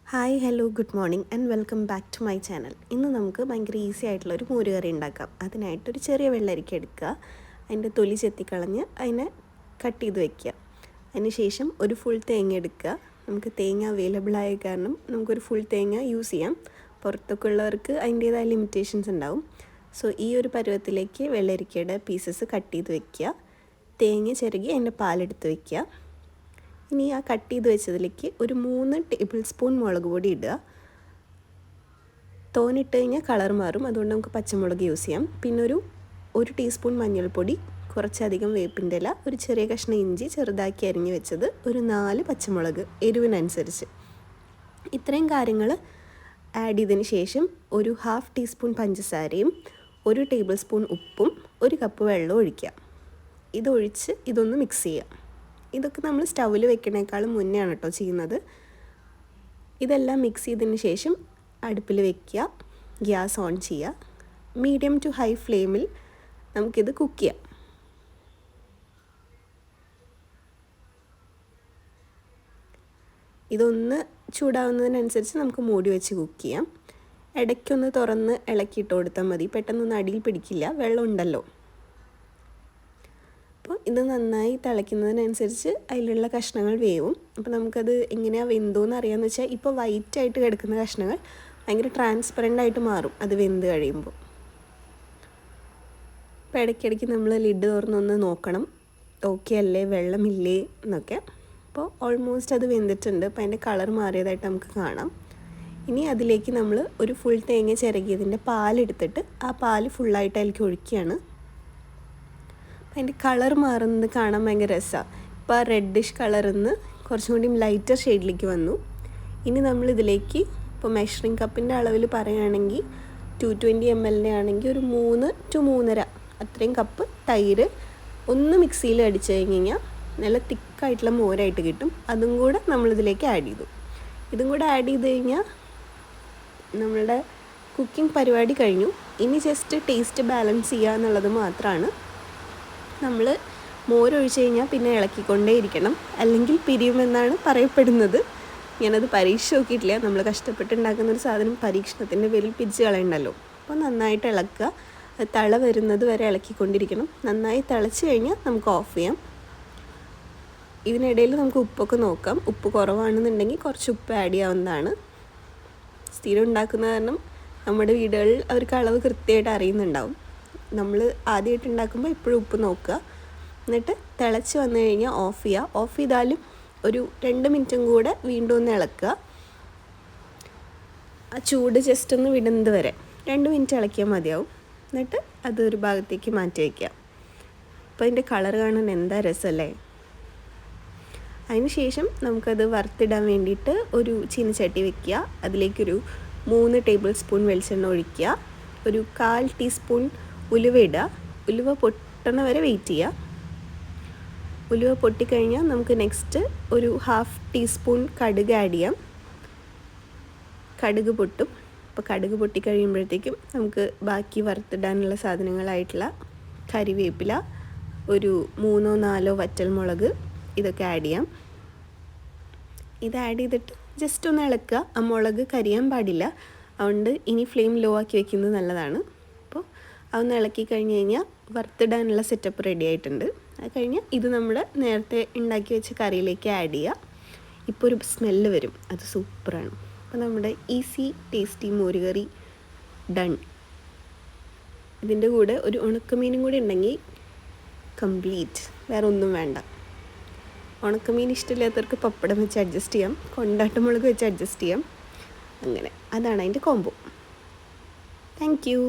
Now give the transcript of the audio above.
Hi hello good morning and welcome back to my channel. ഇന്ന് നമുക്ക് ഭയങ്കര easy ആയിട്ടുള്ളൊരു മോരുകറി ഉണ്ടാക്കാം. അതിനായിട്ടൊരു ചെറിയ വെള്ളരിക്ക എടുക്കുക, അതിൻ്റെ തൊലി ചെത്തിക്കളഞ്ഞ് അതിനെ കട്ട് ചെയ്ത് വയ്ക്കുക. അതിന് ശേഷം ഒരു ഫുൾ തേങ്ങ എടുക്കുക. നമുക്ക് തേങ്ങ അവൈലബിൾ ആയ കാരണം നമുക്കൊരു ഫുൾ തേങ്ങ യൂസ് ചെയ്യാം. പുറത്തൊക്കെ ഉള്ളവർക്ക് അതിൻ്റേതായ ലിമിറ്റേഷൻസ് ഉണ്ടാവും. സോ ഈ ഒരു പരുവത്തിലേക്ക് വെള്ളരിക്കയുടെ പീസസ് കട്ട് ചെയ്ത് വയ്ക്കുക. തേങ്ങ ചിരകി അതിൻ്റെ പാലെടുത്ത് വയ്ക്കുക. ഇനി ആ കട്ട് ചെയ്ത് വെച്ചതിലേക്ക് ഒരു 3 ടേബിൾ സ്പൂൺ മുളക് പൊടി ഇടുക. തോനിട്ട് കഴിഞ്ഞാൽ കളർ മാറും, അതുകൊണ്ട് നമുക്ക് പച്ചമുളക് യൂസ് ചെയ്യാം. പിന്നെ ഒരു ടീസ്പൂൺ മഞ്ഞൾപ്പൊടി, കുറച്ചധികം വേപ്പിൻ്റെ ഇല, ഒരു ചെറിയ കഷ്ണം ഇഞ്ചി ചെറുതാക്കി അരിഞ്ഞ് വെച്ചത്, ഒരു 4 പച്ചമുളക് എരിവിനനുസരിച്ച്. ഇത്രയും കാര്യങ്ങൾ ആഡ് ചെയ്തതിന് ശേഷം ഒരു 1/2 ടീസ്പൂൺ പഞ്ചസാരയും 1 ടേബിൾ സ്പൂൺ ഉപ്പും 1 കപ്പ് വെള്ളം ഒഴിക്കുക. ഇതൊഴിച്ച് ഇതൊന്ന് മിക്സ് ചെയ്യുക. ഇതൊക്കെ നമ്മൾ സ്റ്റൗവിൽ വെക്കണേക്കാളും മുന്നെയാണ് കേട്ടോ ചെയ്യുന്നത്. ഇതെല്ലാം മിക്സ് ചെയ്തതിന് ശേഷം അടുപ്പിൽ വെക്കുക, ഗ്യാസ് ഓൺ ചെയ്യുക. മീഡിയം ടു ഹൈ ഫ്ലെയിമിൽ നമുക്കിത് കുക്ക് ചെയ്യാം. ഇതൊന്ന് ചൂടാവുന്നതിനനുസരിച്ച് നമുക്ക് മൂടി വെച്ച് കുക്ക് ചെയ്യാം. ഇടയ്ക്കൊന്ന് തുറന്ന് ഇളക്കിയിട്ട് കൊടുത്താൽ മതി, പെട്ടെന്നൊന്നും അടിയിൽ പിടിക്കില്ല, വെള്ളം ഉണ്ടല്ലോ. അപ്പോൾ ഇത് നന്നായി തിളയ്ക്കുന്നതിനനുസരിച്ച് അതിലുള്ള കഷ്ണങ്ങൾ വേവും. അപ്പോൾ നമുക്കത് എങ്ങനെയാണ് വെന്തോന്ന് അറിയാമെന്ന് വെച്ചാൽ, ഇപ്പോൾ വൈറ്റായിട്ട് കിടക്കുന്ന കഷ്ണങ്ങൾ ഭയങ്കര ട്രാൻസ്പെറൻ്റ് ആയിട്ട് മാറും അത് വെന്ത് കഴിയുമ്പോൾ. അപ്പോൾ ഇടയ്ക്കിടയ്ക്ക് നമ്മൾ ലിഡ് തുറന്നൊന്ന് നോക്കണം, ഓക്കെ അല്ലേ, വെള്ളമില്ലേ എന്നൊക്കെ. അപ്പോൾ ഓൾമോസ്റ്റ് അത് വെന്തിട്ടുണ്ട്. അപ്പോൾ അതിൻ്റെ കളർ മാറിയതായിട്ട് നമുക്ക് കാണാം. ഇനി അതിലേക്ക് നമ്മൾ ഒരു ഫുൾ തേങ്ങ ചിരകിയതിൻ്റെ പാലെടുത്തിട്ട് ആ പാല് ഫുള്ളായിട്ട് അതിലേക്ക് ഒഴിക്കുകയാണ്. അതിൻ്റെ കളർ മാറുന്നത് കാണാൻ ഭയങ്കര രസമാണ്. ഇപ്പോൾ ആ റെഡിഷ് കളറിൽ നിന്ന് കുറച്ചും കൂടി ലൈറ്റർ ഷെയ്ഡിലേക്ക് വന്നു. ഇനി നമ്മളിതിലേക്ക് ഇപ്പോൾ മെഷറിംഗ് കപ്പിൻ്റെ അളവിൽ പറയുകയാണെങ്കിൽ 220 ml ആണെങ്കിൽ ഒരു 3 to 3.5 അത്രയും കപ്പ് തൈര് ഒന്ന് മിക്സിയിൽ അടിച്ചു കഴിഞ്ഞാൽ നല്ല തിക്കായിട്ടുള്ള മോരായിട്ട് കിട്ടും. അതും കൂടെ നമ്മളിതിലേക്ക് ആഡ് ചെയ്തു. ഇതും കൂടെ ആഡ് ചെയ്ത് കഴിഞ്ഞാൽ നമ്മളുടെ കുക്കിംഗ് പരിപാടി കഴിഞ്ഞു. ഇനി ജസ്റ്റ് ടേസ്റ്റ് ബാലൻസ് ചെയ്യുക എന്നുള്ളത് മാത്രമാണ്. നമ്മൾ മോരൊഴിച്ച് കഴിഞ്ഞാൽ പിന്നെ ഇളക്കിക്കൊണ്ടേ ഇരിക്കണം, അല്ലെങ്കിൽ പിരിയുമെന്നാണ് പറയപ്പെടുന്നത്. ഞാനത് പരീക്ഷ നോക്കിയിട്ടില്ല. നമ്മൾ കഷ്ടപ്പെട്ടുണ്ടാക്കുന്നൊരു സാധനം പരീക്ഷണത്തിൻ്റെ പേരിൽ പിരിച്ച് കളയണ്ടല്ലോ. അപ്പോൾ നന്നായിട്ട് ഇളക്കുക, തള വരുന്നത് വരെ ഇളക്കിക്കൊണ്ടിരിക്കണം. നന്നായി തിളച്ച് കഴിഞ്ഞാൽ നമുക്ക് ഓഫ് ചെയ്യാം. ഇതിനിടയിൽ നമുക്ക് ഉപ്പൊക്കെ നോക്കാം. ഉപ്പ് കുറവാണെന്നുണ്ടെങ്കിൽ കുറച്ച് ഉപ്പ് ആഡ് ചെയ്യാവുന്നതാണ്. സ്ഥിരം ഉണ്ടാക്കുന്ന കാരണം നമ്മുടെ വീടുകളിൽ അവർക്ക് അളവ് കൃത്യമായിട്ട് അറിയുന്നുണ്ടാവും. നമ്മൾ ആദ്യമായിട്ട് ഉണ്ടാക്കുമ്പോൾ എപ്പോഴും ഉപ്പ് നോക്കുക. എന്നിട്ട് തിളച്ച് വന്നു കഴിഞ്ഞാൽ ഓഫ് ചെയ്യുക. ഓഫ് ചെയ്താലും ഒരു 2 മിനിറ്റും കൂടെ വീണ്ടും ഒന്ന് ഇളക്കുക. ആ ചൂട് ജസ്റ്റ് ഒന്ന് വിടുന്നത് വരെ 2 മിനിറ്റ് ഇളക്കിയാൽ മതിയാവും. എന്നിട്ട് അതൊരു ഭാഗത്തേക്ക് മാറ്റി വയ്ക്കുക. അപ്പോൾ അതിൻ്റെ കളർ കാണാൻ എന്താ രസമല്ലേ. അതിന് ശേഷം നമുക്കത് വറുത്തിടാൻ വേണ്ടിയിട്ട് ഒരു ചീനച്ചട്ടി വയ്ക്കുക. അതിലേക്കൊരു 3 ടേബിൾ സ്പൂൺ വെളിച്ചെണ്ണ ഒഴിക്കുക. ഒരു 1/4 ടീസ്പൂൺ ഉലുവ ഇടുക. ഉലുവ പൊട്ടണ വരെ വെയിറ്റ് ചെയ്യുക. ഉലുവ പൊട്ടിക്കഴിഞ്ഞാൽ നമുക്ക് നെക്സ്റ്റ് ഒരു 1/2 ടീസ്പൂൺ കടുക് ആഡ് ചെയ്യാം. കടുക് പൊട്ടും. അപ്പോൾ കടുക് പൊട്ടിക്കഴിയുമ്പോഴത്തേക്കും നമുക്ക് ബാക്കി വറുത്തിടാനുള്ള സാധനങ്ങളായിട്ടുള്ള കറിവേപ്പില, ഒരു 3-4 വറ്റൽമുളക് ഇതൊക്കെ ആഡ് ചെയ്യാം. ഇത് ആഡ് ചെയ്തിട്ട് ജസ്റ്റ് ഒന്ന് ഇളക്കുക. ആ മുളക് കരിയാൻ പാടില്ല, അതുകൊണ്ട് ഇനി ഫ്ലെയിം ലോ ആക്കി വെക്കുന്നത് നല്ലതാണ്. അപ്പോൾ അതൊന്ന് ഇളക്കി കഴിഞ്ഞ് കഴിഞ്ഞാൽ വറുത്തിടാനുള്ള സെറ്റപ്പ് റെഡി ആയിട്ടുണ്ട്. അത് കഴിഞ്ഞ് ഇത് നമ്മൾ നേരത്തെ ഉണ്ടാക്കി വെച്ച കറിയിലേക്ക് ആഡ് ചെയ്യുക. ഇപ്പോൾ ഒരു സ്മെല്ല് വരും, അത് സൂപ്പറാണ്. അപ്പോൾ നമ്മുടെ ഈസി ടേസ്റ്റി മോരുകറി ഡൺ. ഇതിൻ്റെ കൂടെ ഒരു ഉണക്കമീനും കൂടി ഉണ്ടെങ്കിൽ കംപ്ലീറ്റ്, വേറെ ഒന്നും വേണ്ട. ഉണക്കമീൻ ഇഷ്ടമില്ലാത്തവർക്ക് പപ്പടം വെച്ച് അഡ്ജസ്റ്റ് ചെയ്യാം, കൊണ്ടാട്ടമുളക് വെച്ച് അഡ്ജസ്റ്റ് ചെയ്യാം. അങ്ങനെ അതാണ് അതിൻ്റെ കോംബോ. Thank you.